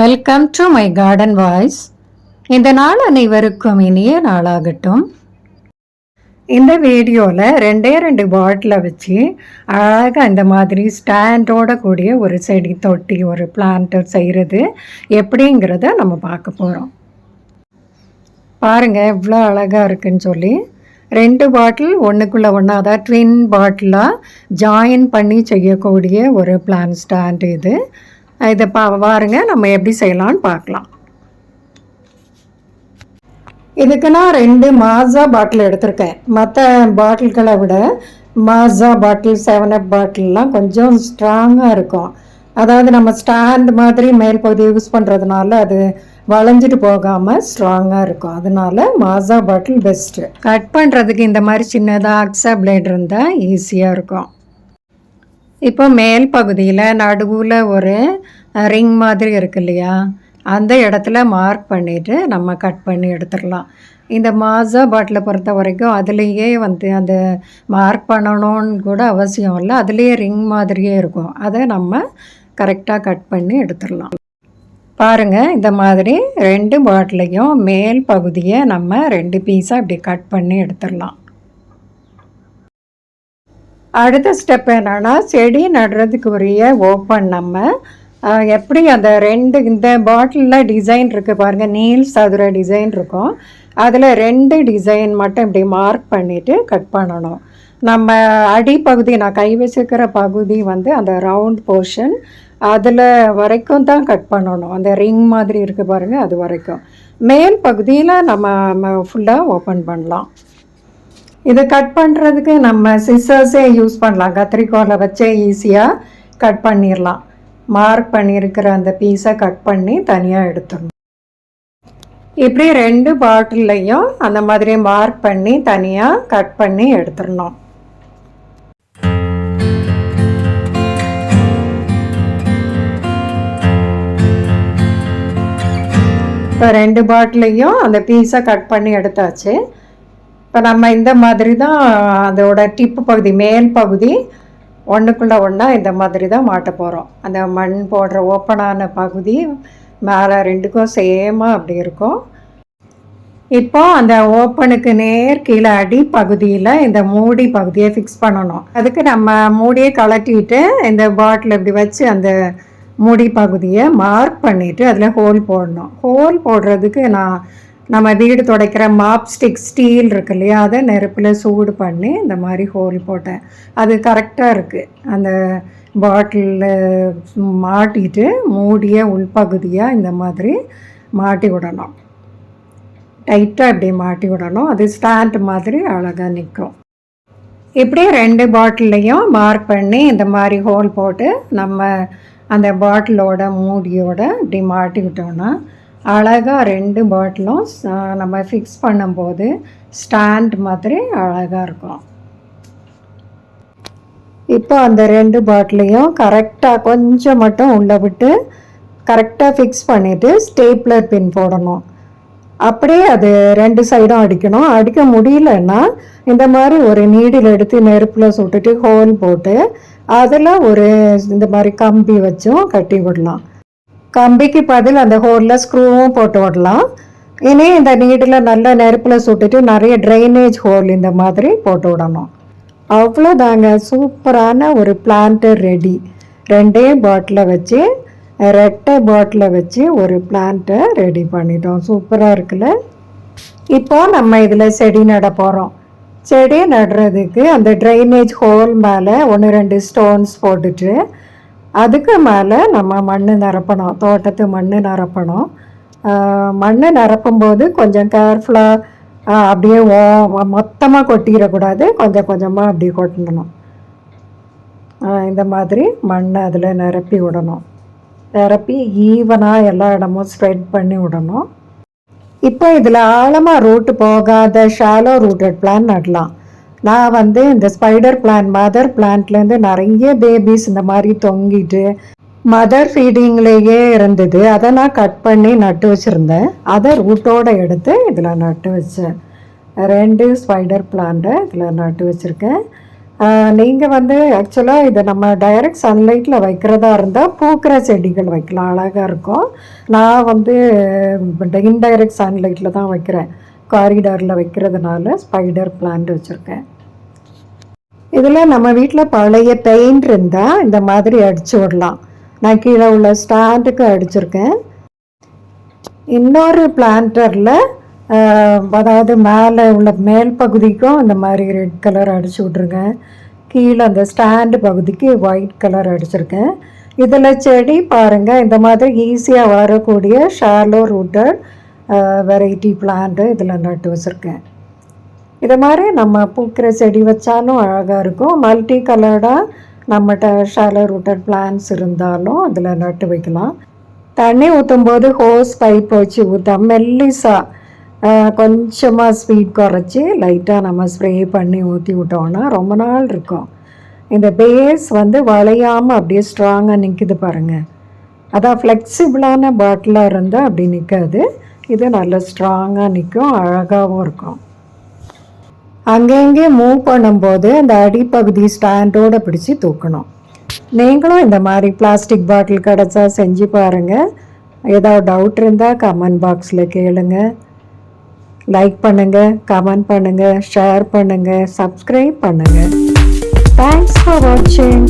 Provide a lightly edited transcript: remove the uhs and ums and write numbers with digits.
Welcome to my garden voice. இந்த நாள் அனைவருக்கும் இனிய நாளாகட்டும். இந்த வீடியோவில் ரெண்டு பாட்டிலை வச்சு அழகாக இந்த மாதிரி ஸ்டாண்டோட கூடிய ஒரு செடி தொட்டி ஒரு பிளான்ட் செய்கிறது எப்படிங்கிறத நம்ம பார்க்க போகிறோம். பாருங்கள் எவ்வளோ அழகாக இருக்குன்னு சொல்லி. 2 பாட்டில் ஒன்றுக்குள்ளே ஒன்றா, அதாவது ட்வின் பாட்டிலாக ஜாயின் பண்ணி செய்யக்கூடிய ஒரு பிளான் ஸ்டாண்ட் இது. இதை பாருங்க நம்ம எப்படி செய்யலான்னு பார்க்கலாம். இதுக்கு நான் 2 மாசா பாட்டில் எடுத்திருக்கேன். மற்ற பாட்டில்களை விட மாசா பாட்டில் 7up பாட்டில்லாம் கொஞ்சம் ஸ்ட்ராங்காக இருக்கும். அதாவது நம்ம ஸ்டாண்ட் மாதிரி மேல் பகுதி யூஸ் பண்ணுறதுனால அது வளைஞ்சிட்டு போகாமல் ஸ்ட்ராங்காக இருக்கும். அதனால மாசா பாட்டில் பெஸ்ட்டு. கட் பண்ணுறதுக்கு இந்த மாதிரி சின்னதாக அக்ஸா பிளேட் இருந்தால் ஈஸியாக இருக்கும். இப்போ மேல் பகுதியில் நடுவில் ஒரு ரிங் மாதிரி இருக்கு இல்லையா, அந்த இடத்துல மார்க் பண்ணிவிட்டு நம்ம கட் பண்ணி எடுத்துடலாம். இந்த மாசா பாட்டிலை பொறுத்த வரைக்கும் அதுலேயே அந்த மார்க் பண்ணணும்னு கூட அவசியம் இல்லை, அதுலேயே ரிங் மாதிரியே இருக்கும். அதை நம்ம கரெக்டாக கட் பண்ணி எடுத்துடலாம். பாருங்கள், இந்த மாதிரி 2 பாட்டிலையும் மேல் பகுதியை நம்ம 2 பீஸாக இப்படி கட் பண்ணி எடுத்துடலாம். அடுத்த ஸ்டெப் என்னென்னா, செடி நடுறதுக்கு உரிய ஓப்பன் நம்ம எப்படி அந்த 2 இந்த பாட்டிலில் டிசைன் இருக்குது பாருங்கள், நீல் சதுர டிசைன் இருக்கும். அதில் 2 டிசைன் மட்டும் இப்படி மார்க் பண்ணிவிட்டு கட் பண்ணணும். நம்ம அடிப்பகுதி நான் கை வச்சுக்கிற பகுதி அந்த ரவுண்ட் போர்ஷன் அதில் வரைக்கும் தான் கட் பண்ணணும். அந்த ரிங் மாதிரி இருக்குது பாருங்கள், அது வரைக்கும். மேல் பகுதியில் நம்ம ஃபுல்லாக ஓப்பன் பண்ணலாம். இதை கட் பண்ணுறதுக்கு நம்ம சிசர்ஸே யூஸ் பண்ணலாம். கத்திரிக்கோலை வச்சே ஈஸியாக கட் பண்ணிடலாம். மார்க் பண்ணியிருக்கிற அந்த பீஸை கட் பண்ணி தனியாக எடுத்துடணும். இப்படி 2 பாட்டில்லையும் அந்த மாதிரி மார்க் பண்ணி தனியாக கட் பண்ணி எடுத்துடணும். இப்போ 2 பாட்டிலையும் அந்த பீஸை கட் பண்ணி எடுத்தாச்சு. இப்போ நம்ம இந்த மாதிரி தான் அதோட டிப்பு பகுதி மேல் பகுதி ஒன்றுக்குள்ளே ஒன்றா இந்த மாதிரி தான் மாட்ட போகிறோம். அந்த மண் போடுற ஓப்பனான பகுதி மேலே 2க்கும் சேமாக அப்படி இருக்கும். இப்போ அந்த ஓப்பனுக்கு நேர் கீழே அடி பகுதியில் இந்த மூடி பகுதியை ஃபிக்ஸ் பண்ணணும். அதுக்கு நம்ம மூடியை கலட்டிட்டு இந்த பாட்டில் இப்படி வச்சு அந்த மூடி பகுதியை மார்க் பண்ணிவிட்டு அதில் ஹோல் போடணும். ஹோல் போடுறதுக்கு நம்ம வீடு துடைக்கிற மாப் ஸ்டிக் ஸ்டீல் இருக்கு இல்லையா, அதை நெருப்பில் சூடு பண்ணி இந்த மாதிரி ஹோல் போட்டேன். அது கரெக்டாக இருக்குது. அந்த பாட்டிலில் மாட்டிட்டு மூடிய உள்பகுதியாக இந்த மாதிரி மாட்டி விடணும். டைட்டாக இப்படி மாட்டி விடணும். அது ஸ்டாண்ட் மாதிரி அழகாக நிற்கும். இப்படி 2 பாட்டிலையும் மார்க் பண்ணி இந்த மாதிரி ஹோல் போட்டு நம்ம அந்த பாட்டிலோட மூடியோட இப்படி மாட்டி விட்டோம்னா அழகாக 2 பாட்டிலும் நம்ம ஃபிக்ஸ் பண்ணும்போது ஸ்டாண்ட் மாதிரி அழகாக இருக்கும். இப்போ அந்த 2 பாட்டிலையும் கரெக்டாக கொஞ்சம் மட்டும் உள்ளே விட்டு கரெக்டாக ஃபிக்ஸ் பண்ணிவிட்டு ஸ்டேப்லர் பின் போடணும். அப்படியே அது 2 சைடும் அடிக்கணும். அடிக்க முடியலன்னா இந்த மாதிரி ஒரு நீடில் எடுத்து நெருப்பில் சுட்டுட்டு ஹோல் போட்டு அதில் இந்த மாதிரி கம்பி வச்சும் கட்டி விடலாம். கம்பிக்கு பதில் அந்த ஹோலில் ஸ்க்ரூவும் போட்டு விடலாம். இனி இந்த நீடில் நல்லா நெருப்பில் சுட்டுட்டு நிறைய ட்ரைனேஜ் ஹோல் இந்த மாதிரி போட்டு விடணும். அவ்வளோதாங்க, சூப்பரான ஒரு பிளான்ட்டு ரெடி. 2 பாட்டிலை வச்சு 2 பாட்டிலை வச்சு ஒரு பிளான்ட்டை ரெடி பண்ணிட்டோம். சூப்பராக இருக்குல்ல. இப்போ நம்ம இதில் செடி நட போகிறோம். செடி நடுறதுக்கு அந்த ட்ரைனேஜ் ஹோல் மேலே 1-2 ஸ்டோன்ஸ் போட்டுட்டு அதுக்கு மேலே நம்ம மண் நிரப்பணும். தோட்டத்து மண் நிரப்பணும். மண் நிரப்பும்போது கொஞ்சம் கேர்ஃபுல்லாக அப்படியே மொத்தமாக கொட்டிடக்கூடாது, கொஞ்சம் கொஞ்சமாக அப்படியே கொட்டணும். இந்த மாதிரி மண்ணை அதில் நிரப்பி விடணும். நிரப்பி ஈவனாக எல்லா இடமும் ஸ்ப்ரெட் பண்ணி விடணும். இப்போ இதில் ஆழமாக ரூட்டு போகாத ஷாலோ ரூட்டட் பிளான் நடலாம். நான் இந்த ஸ்பைடர் பிளான் மதர் பிளான்ட்லேருந்து நிறைய பேபிஸ் இந்த மாதிரி தொங்கிட்டு மதர் ஃபீடிங்லேயே இருந்தது. அதை நான் கட் பண்ணி நட்டு வச்சுருந்தேன். அதை ரூட்டோடு எடுத்து இதில் நட்டு வச்சேன். 2 ஸ்பைடர் பிளான்ட்டை இதில் நட்டு வச்சுருக்கேன். நீங்கள் வந்து ஆக்சுவலாக இதை நம்ம டைரக்ட் சன்லைட்டில் வைக்கிறதா இருந்தால் பூக்கிற செடிகள் வைக்கலாம், அழகாக இருக்கும். நான் வந்து இன்டைரக்ட் சன்லைட்டில் தான் வைக்கிறேன். காரிடாரில் வைக்கிறதுனால ஸ்பைடர் பிளான்ட் வச்சுருக்கேன். இதில் நம்ம வீட்டில் பழைய பெயிண்ட் இருந்தால் இந்த மாதிரி அடித்து விடலாம். நான் கீழே உள்ள ஸ்டாண்டுக்கு அடிச்சிருக்கேன். இன்னொரு பிளான்டரில் அதாவது மேலே உள்ள மேல் பகுதிக்கும் அந்த மாதிரி ரெட் கலர் அடிச்சு விட்ருங்க. கீழே அந்த ஸ்டாண்டு பகுதிக்கு ஒயிட் கலர் அடிச்சிருக்கேன். இதில் செடி பாருங்கள், இந்த மாதிரி ஈஸியாக வரக்கூடிய ஷாலோ ரூட்டட் வெரைட்டி பிளான்ட்டு இதில் நட்டு வச்சுருக்கேன். இதை மாதிரி நம்ம பூக்கிற செடி வச்சாலும் அழகாக இருக்கும். மல்டி கலர்டாக நம்மகிட்ட ஷாலோ ரூட்டட் பிளான்ட்ஸ் இருந்தாலும் அதில் நட்டு வைக்கலாம். தண்ணி ஊற்றும்போது ஹோஸ் பைப் வச்சு ஊற்றாம மெல்லிஸாக கொஞ்சமாக ஸ்பீட் குறைச்சி லைட்டாக நம்ம ஸ்ப்ரே பண்ணி ஊற்றி விட்டோன்னா ரொம்ப நாள் இருக்கும். இந்த பேஸ் வந்து வளையாமல் அப்படியே ஸ்ட்ராங்காக நிற்கிது பாருங்கள். அதான் ஃப்ளெக்சிபிளான பாட்டிலாக இருந்தால் அப்படி நிற்காது. இது நல்ல ஸ்ட்ராங்காக நிற்கும், அழகாகவும் இருக்கும். அங்கங்கே மூவ் பண்ணும்போது அந்த அடிப்பகுதி ஸ்டாண்டோடு பிடிச்சி தூக்கணும். நீங்களும் இந்த மாதிரி பிளாஸ்டிக் பாட்டில் கிடச்சா செஞ்சு பாருங்கள். ஏதாவது டவுட் இருந்தால் கமெண்ட் பாக்ஸில் கேளுங்க. லைக் பண்ணுங்கள், கமெண்ட் பண்ணுங்கள், ஷேர் பண்ணுங்கள், சப்ஸ்கிரைப் பண்ணுங்கள். தேங்க்ஸ் ஃபார் வாட்சிங்.